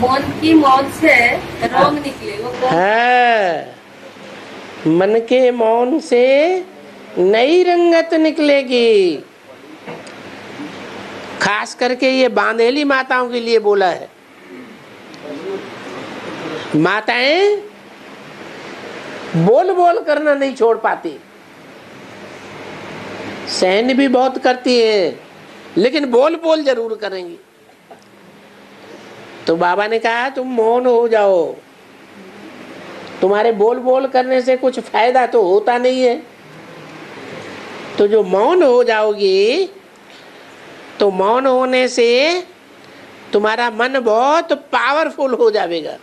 मन की मौन से रंग निकले वो हाँ, मन के मौन से नई रंगत निकलेगी। खास करके ये बांधेली माताओं के लिए बोला है। माताएं बोल बोल करना नहीं छोड़ पाती, सहन भी बहुत करती है, लेकिन बोल बोल जरूर करेंगी। तो बाबा ने कहा तुम मौन हो जाओ, तुम्हारे बोल बोल करने से कुछ फायदा तो होता नहीं है। तो जो मौन हो जाओगी, तो मौन होने से तुम्हारा मन बहुत पावरफुल हो जाएगा।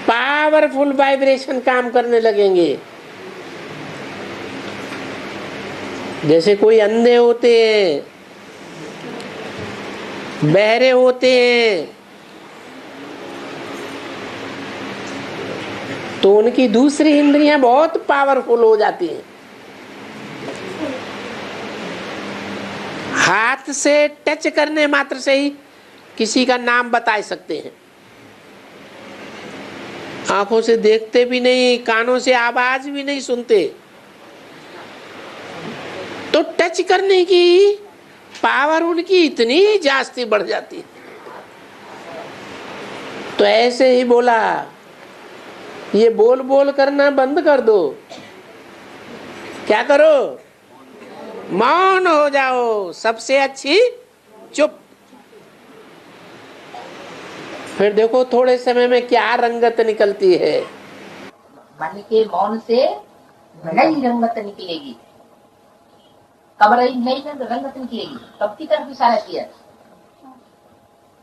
पावरफुल वाइब्रेशन काम करने लगेंगे। जैसे कोई अंधे होते हैं, बहरे होते हैं, तो उनकी दूसरी इंद्रियां बहुत पावरफुल हो जाती हैं। हाथ से टच करने मात्र से ही किसी का नाम बता सकते हैं। आंखों से देखते भी नहीं, कानों से आवाज भी नहीं सुनते, तो टच करने की पावर उनकी इतनी जास्ती बढ़ जाती है। तो ऐसे ही बोला, ये बोल बोल करना बंद कर दो। क्या करो? मौन हो जाओ, सबसे अच्छी चुप। फिर देखो थोड़े समय में क्या रंगत निकलती है। मन के मौन से नई रंगत निकलेगी। कब नई रंगत निकलेगी? कब की तरफ इशारा किया?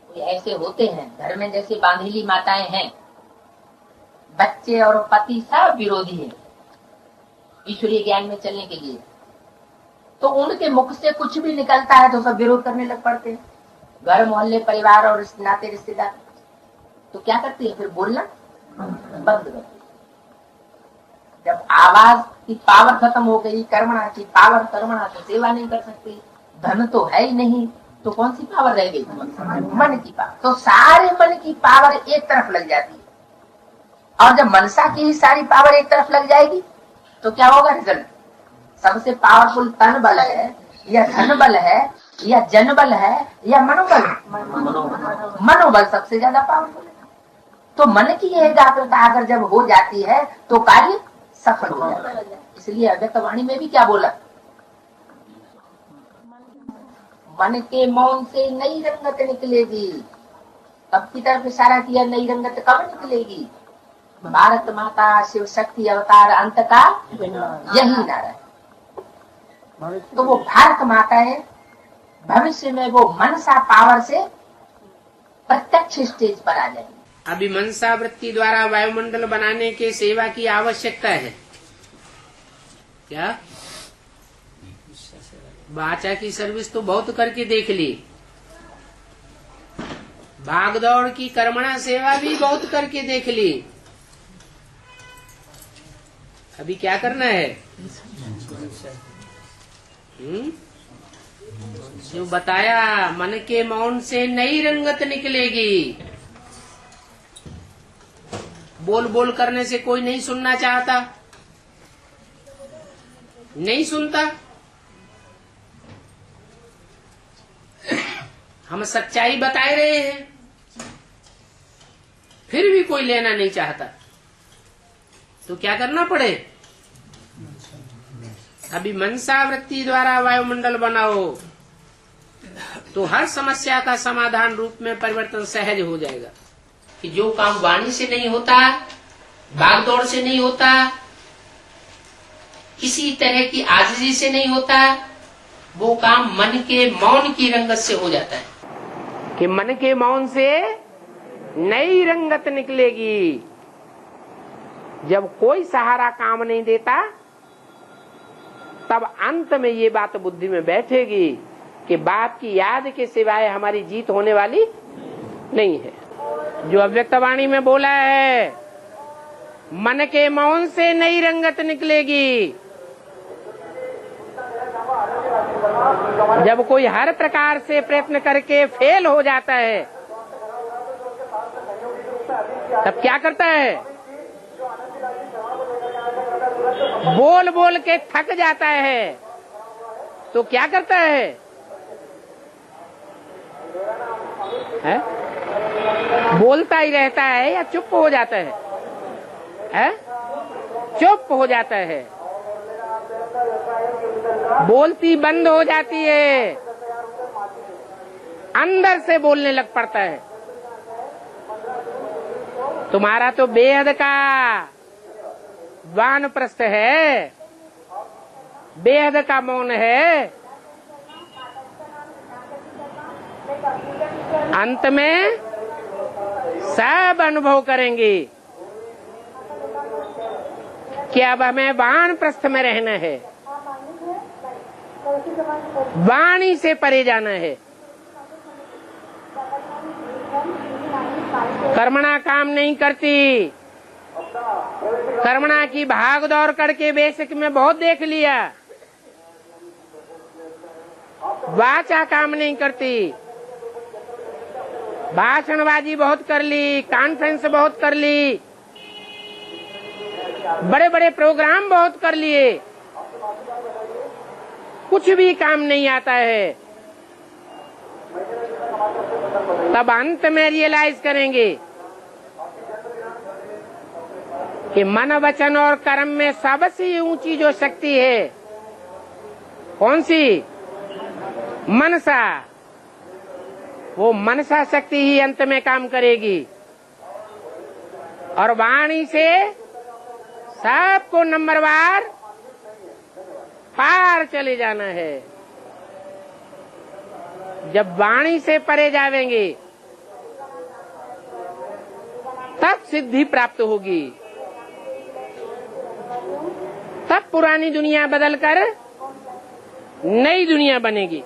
कोई ऐसे होते हैं घर में, जैसे बांधेली माताएं हैं, बच्चे और पति सब विरोधी हैं ईश्वरीय ज्ञान में चलने के लिए। तो उनके मुख से कुछ भी निकलता है तो सब विरोध करने लग पड़ते हैं, घर मोहल्ले परिवार और नाते रिश्तेदार। तो क्या करती है? फिर बोलना बंद कर दी। जब आवाज की पावर खत्म हो गई, कर्मणा की पावर, कर्मणा तो सेवा नहीं कर सकती, धन तो है ही नहीं, तो कौन सी पावर रह गई? मन की पावर। तो सारे मन की पावर एक तरफ लग जाती है, और जब मनसा की ही सारी पावर एक तरफ लग जाएगी तो क्या होगा रिजल्ट? सबसे पावरफुल तन बल है या धन बल है या जन बल है या मनोबल? मनोबल सबसे ज्यादा पावरफुल है। तो मन की एकाग्रता अगर जब हो जाती है तो कार्य सफल हो जाता है। इसलिए अव्यक्त वाणी में भी क्या बोला? मन के मौन से नई रंगत निकलेगी। कब की तरफ इशारा किया? नई रंगत कब निकलेगी? भारत माता शिव शक्ति अवतार अंत का यही नारा है। तो वो भारत माता है, भविष्य में वो मनसा पावर से प्रत्यक्ष स्टेज पर आ जाएगी। अभी मनसा वृत्ति द्वारा वायुमंडल बनाने के सेवा की आवश्यकता है क्या? वाचा की सर्विस तो बहुत करके देख ली, भागदौड़ की कर्मणा सेवा भी बहुत करके देख ली। अभी क्या करना है? जो बताया, मन के मौन से नई रंगत निकलेगी। बोल बोल करने से कोई नहीं सुनना चाहता, नहीं सुनता। हम सच्चाई बताए रहे हैं, फिर भी कोई लेना नहीं चाहता। तो क्या करना पड़े? अभी मनसा वृत्ति द्वारा वायुमंडल बनाओ, तो हर समस्या का समाधान रूप में परिवर्तन सहज हो जाएगा। कि जो काम वाणी से नहीं होता, भागदौड़ से नहीं होता, किसी तरह की आजिजी से नहीं होता, वो काम मन के मौन की रंगत से हो जाता है। कि मन के मौन से नई रंगत निकलेगी। जब कोई सहारा काम नहीं देता, तब अंत में ये बात बुद्धि में बैठेगी कि बाप की याद के सिवाय हमारी जीत होने वाली नहीं है। जो अव्यक्त वाणी में बोला है, मन के मौन से नई रंगत निकलेगी। जब कोई हर प्रकार से प्रयत्न करके फेल हो जाता है तब क्या करता है? बोल बोल के थक जाता है तो क्या करता है? बोलता ही रहता है या चुप हो जाता है? चुप हो जाता है, बोलती बंद हो जाती है, अंदर से बोलने लग पड़ता है। तुम्हारा तो बेहद का वानप्रस्थ है, बेहद का मौन है। अंत में सब अनुभव करेंगे कि अब हमें वानप्रस्थ में रहना है, वाणी से परे जाना है। कर्मणा काम नहीं करती, कर्मणा की भाग दौड़ करके बेसिक में बहुत देख लिया। वाचा काम नहीं करती, भाषणबाजी बहुत कर ली, कॉन्फ्रेंस बहुत कर ली, बड़े बड़े प्रोग्राम बहुत कर लिए, कुछ भी काम नहीं आता है। तब अंत में रियलाइज करेंगे कि मन वचन और कर्म में सबसे ऊंची जो शक्ति है कौन सी? मनसा। वो मनसा शक्ति ही अंत में काम करेगी और वाणी से सबको नंबरवार पार चले जाना है। जब वाणी से परे जावेंगे तब सिद्धि प्राप्त होगी, तब पुरानी दुनिया बदलकर नई दुनिया बनेगी।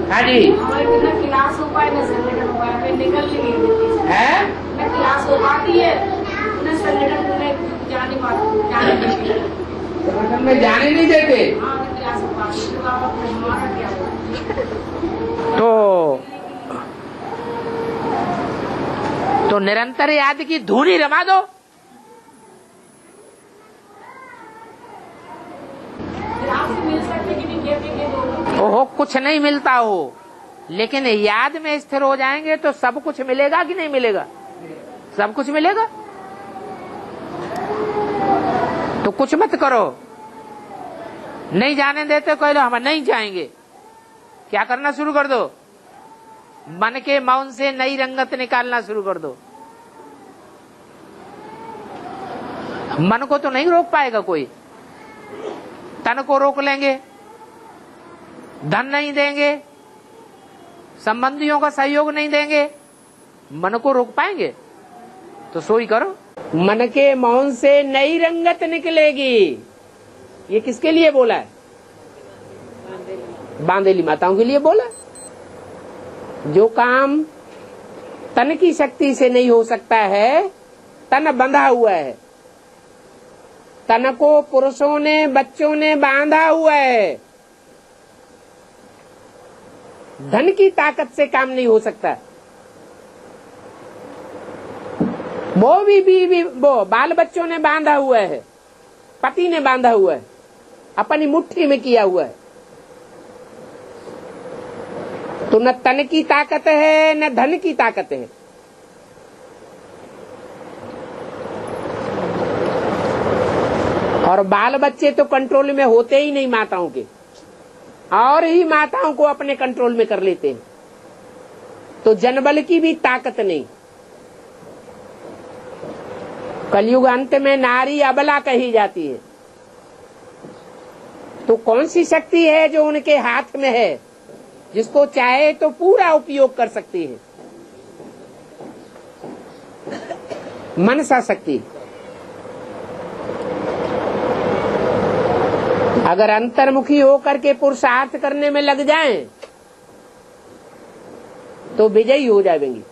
हाँ जी, क्लास हो पाए न संगठन हो पाए, निकल नहीं है न क्लास हो पाती है न संगठन में जाने पाती, संगठन में जाने नहीं देते। हाँ क्लास हो पाती तो हमारा क्या होगा? तो निरंतर याद की धूनी रमा दो। मिल सकते कि नहीं कहते ओहो, कुछ नहीं मिलता हो, लेकिन याद में स्थिर हो जाएंगे तो सब कुछ मिलेगा कि नहीं मिलेगा? सब कुछ मिलेगा। तो कुछ मत करो, नहीं जाने देते कोई, हम नहीं जाएंगे। क्या करना शुरू कर दो? मन के मौन से नई रंगत निकालना शुरू कर दो। मन को तो नहीं रोक पाएगा कोई, तन को रोक लेंगे, धन नहीं देंगे, संबंधियों का सहयोग नहीं देंगे, मन को रोक पाएंगे? तो सोई करो। मन के मौन से नई रंगत निकलेगी, ये किसके लिए बोला है? बांदेली माताओं के लिए बोला। जो काम तन की शक्ति से नहीं हो सकता है, तन बंधा हुआ है, तन को पुरुषों ने बच्चों ने बांधा हुआ है। धन की ताकत से काम नहीं हो सकता। वो भी वो बाल बच्चों ने बांधा हुआ है, पति ने बांधा हुआ है, अपनी मुट्ठी में किया हुआ है। तो न तन की ताकत है न धन की ताकत है। और बाल बच्चे तो कंट्रोल में होते ही नहीं माताओं के, और ही माताओं को अपने कंट्रोल में कर लेते हैं। तो जनबल की भी ताकत नहीं। कलयुग अंत में नारी अबला कही जाती है। तो कौन सी शक्ति है जो उनके हाथ में है, जिसको चाहे तो पूरा उपयोग कर सकती है? मनसा शक्ति। अगर अंतर्मुखी होकर के पुरुषार्थ करने में लग जाएं, तो विजयी हो जाएंगी।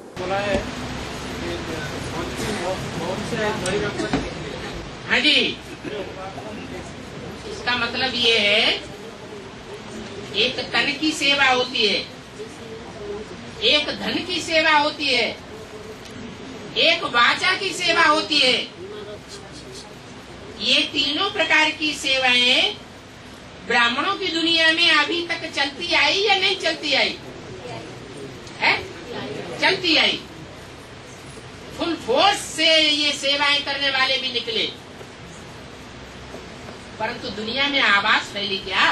हाँ जी, इसका मतलब ये है एक तन की सेवा होती है, एक धन की सेवा होती है, एक वाचा की सेवा होती है। ये तीनों प्रकार की सेवाएं ब्राह्मणों की दुनिया में अभी तक चलती आई या नहीं चलती आई है? चलती आई। फुल फोर्स से ये सेवाएं करने वाले भी निकले, परंतु दुनिया में आवाज फैली क्या?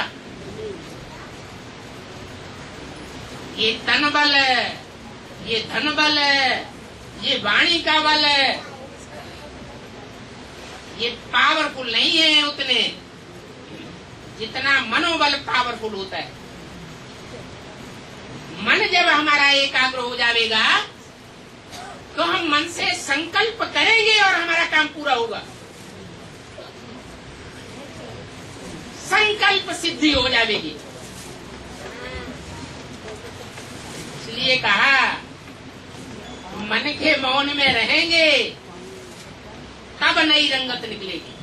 ये तन बल है, ये धन बल है, ये वाणी का बल है, ये पावरफुल नहीं है उतने जितना मनोबल पावरफुल होता है। मन जब हमारा एकाग्र हो जाएगा तो हम मन से संकल्प करेंगे और हमारा काम पूरा होगा। संकल्प सिद्धि हो जाएगी। इसलिए कहा मन के मौन में रहेंगे तब नई रंगत निकलेगी।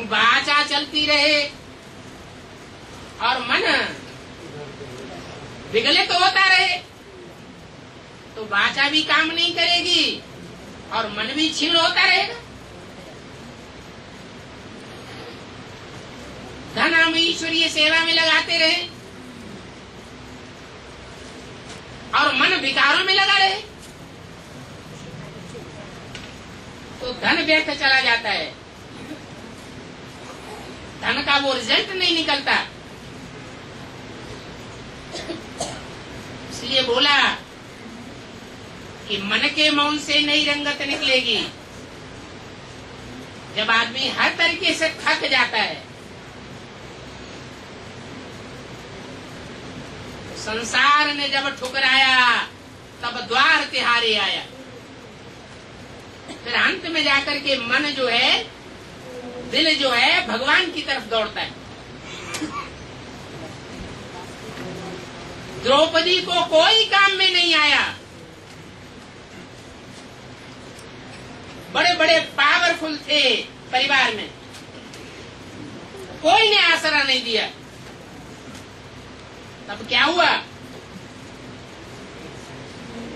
वाचा चलती रहे और मन विगलित होता रहे तो वाचा भी काम नहीं करेगी और मन भी क्षीण होता रहेगा। धन हम ईश्वरीय सेवा में लगाते रहे और मन विकारों में लगा रहे तो धन व्यर्थ चला जाता है, धन का वो रिजल्ट नहीं निकलता। इसलिए बोला कि मन के मौन से नई रंगत निकलेगी। जब आदमी हर तरीके से थक जाता है, संसार ने जब ठुकराया तब द्वार तिहारे आया। फिर अंत में जाकर के मन जो है, दिल जो है, भगवान की तरफ दौड़ता है। द्रौपदी को कोई काम में नहीं आया, बड़े बड़े पावरफुल थे परिवार में, कोई ने आसरा नहीं दिया। तब क्या हुआ?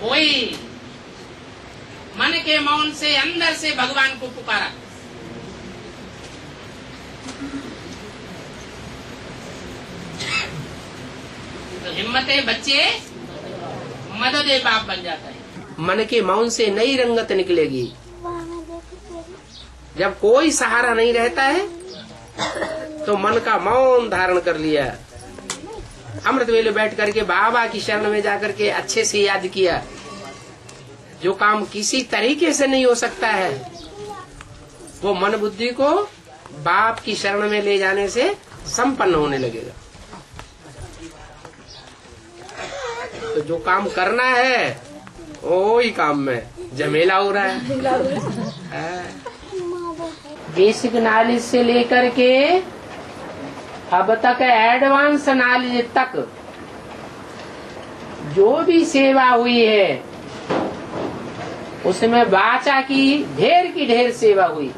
कोई मन के मौन से अंदर से भगवान को पुकारा। तो हिम्मते बच्चे मददे बाप बन जाता है। मन के मौन से नई रंगत निकलेगी। जब कोई सहारा नहीं रहता है तो मन का मौन धारण कर लिया, अमृत वेले बैठ करके बाबा की शरण में जाकर के अच्छे से याद किया। जो काम किसी तरीके से नहीं हो सकता है वो मन बुद्धि को बाप की शरण में ले जाने से संपन्न होने लगेगा। तो जो काम करना है वो ही काम में झमेला हो रहा है। बेसिक नॉलेज से लेकर के अब तक एडवांस नॉलेज तक जो भी सेवा हुई है उसमें वाचा की ढेर सेवा हुई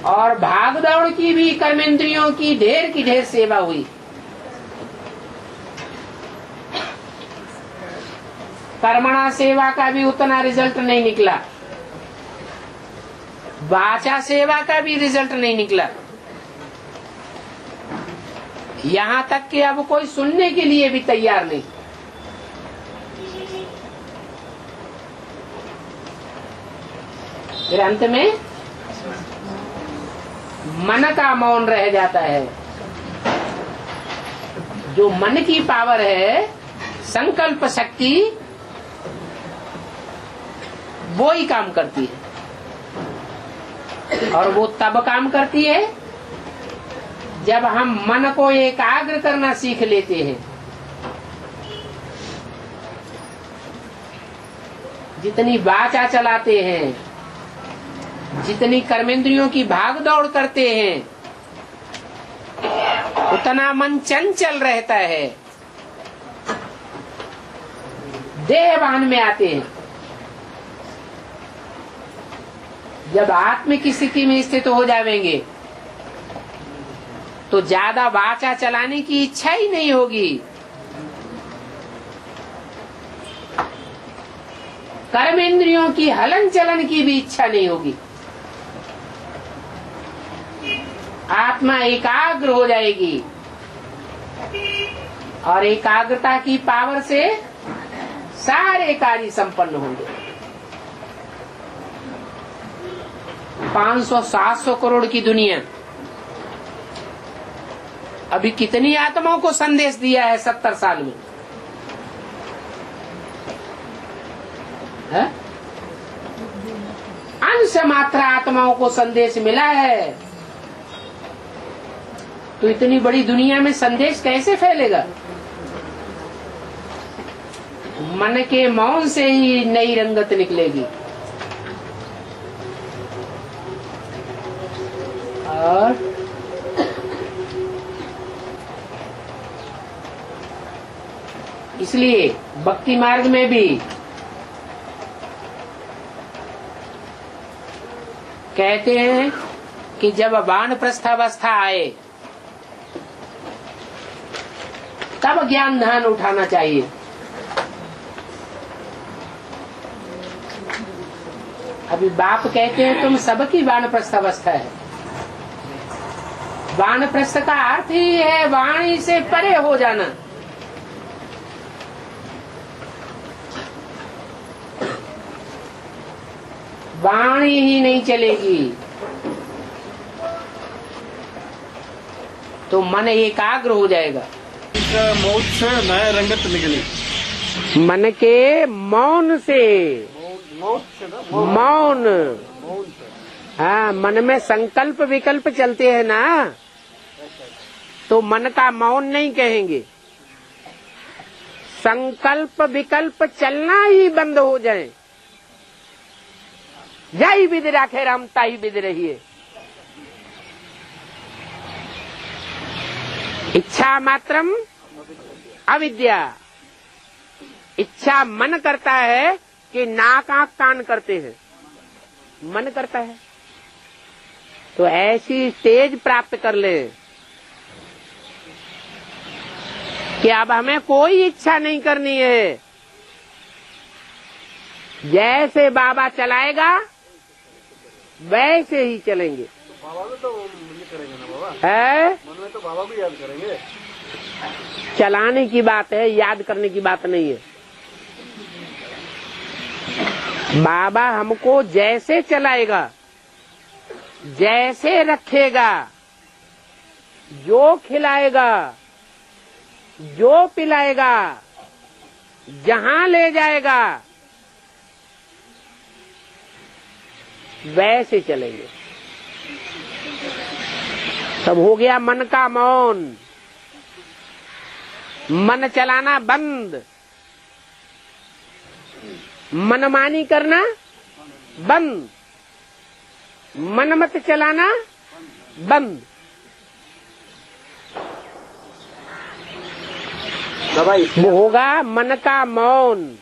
और भागदौड़ की भी कर्मेंद्रियों की ढेर सेवा हुई। कर्मणा सेवा का भी उतना रिजल्ट नहीं निकला, वाचा सेवा का भी रिजल्ट नहीं निकला। यहाँ तक कि अब कोई सुनने के लिए भी तैयार नहीं। फिर अंत में मन का मौन रह जाता है। जो मन की पावर है, संकल्प शक्ति, वो ही काम करती है। और वो तब काम करती है जब हम मन को एकाग्र करना सीख लेते हैं। जितनी वाचा चलाते हैं, जितनी कर्मेंद्रियों की भाग दौड़ करते हैं, उतना मन चंचल रहता है, देहभान में आते हैं। जब आत्म की स्थिति में स्थित हो जाएंगे तो ज्यादा वाचा चलाने की इच्छा ही नहीं होगी। कर्म इंद्रियों की हलन चलन की भी इच्छा नहीं होगी। आत्मा एकाग्र हो जाएगी और एकाग्रता की पावर से सारे कार्य संपन्न होंगे। 500-700 करोड़ की दुनिया अभी कितनी आत्माओं को संदेश दिया है 70 साल में? अंश मात्रा आत्माओं को संदेश मिला है, तो इतनी बड़ी दुनिया में संदेश कैसे फैलेगा? मन के मौन से ही नई रंगत निकलेगी। और इसलिए भक्ति मार्ग में भी कहते हैं कि जब वानप्रस्थावस्था आए तब ज्ञान ध्यान उठाना चाहिए। अभी बाप कहते हैं तुम सबकी वानप्रस्थावस्था है। वानप्रस्थ का अर्थ ही है वाणी से परे हो जाना। वाणी ही नहीं चलेगी तो मन एकाग्र हो जाएगा। मौन से नया रंगत निकली। मन के मौन से, मौन, हाँ, मन में संकल्प विकल्प चलते हैं ना, तो मन का मौन नहीं कहेंगे। संकल्प विकल्प चलना ही बंद हो जाए। जाई विद राखे राम ताई विद रहिए। इच्छा मात्रम अविद्या। इच्छा मन करता है कि नाक आंख कान करते हैं, मन करता है। तो ऐसी स्टेज प्राप्त कर ले कि अब हमें कोई इच्छा नहीं करनी है। जैसे बाबा चलाएगा वैसे ही चलेंगे। बाबा भी तो ये करेंगे ना बाबा, है मन में तो बाबा भी याद करेंगे। चलाने की बात है, याद करने की बात नहीं है। बाबा हमको जैसे चलाएगा, जैसे रखेगा, जो खिलाएगा, जो पिलाएगा, जहां ले जाएगा, वैसे चलेंगे। तब हो गया मन का मौन, मन चलाना बंद, मनमानी करना बंद, मनमत चलाना बंद। वो होगा मन का मौन।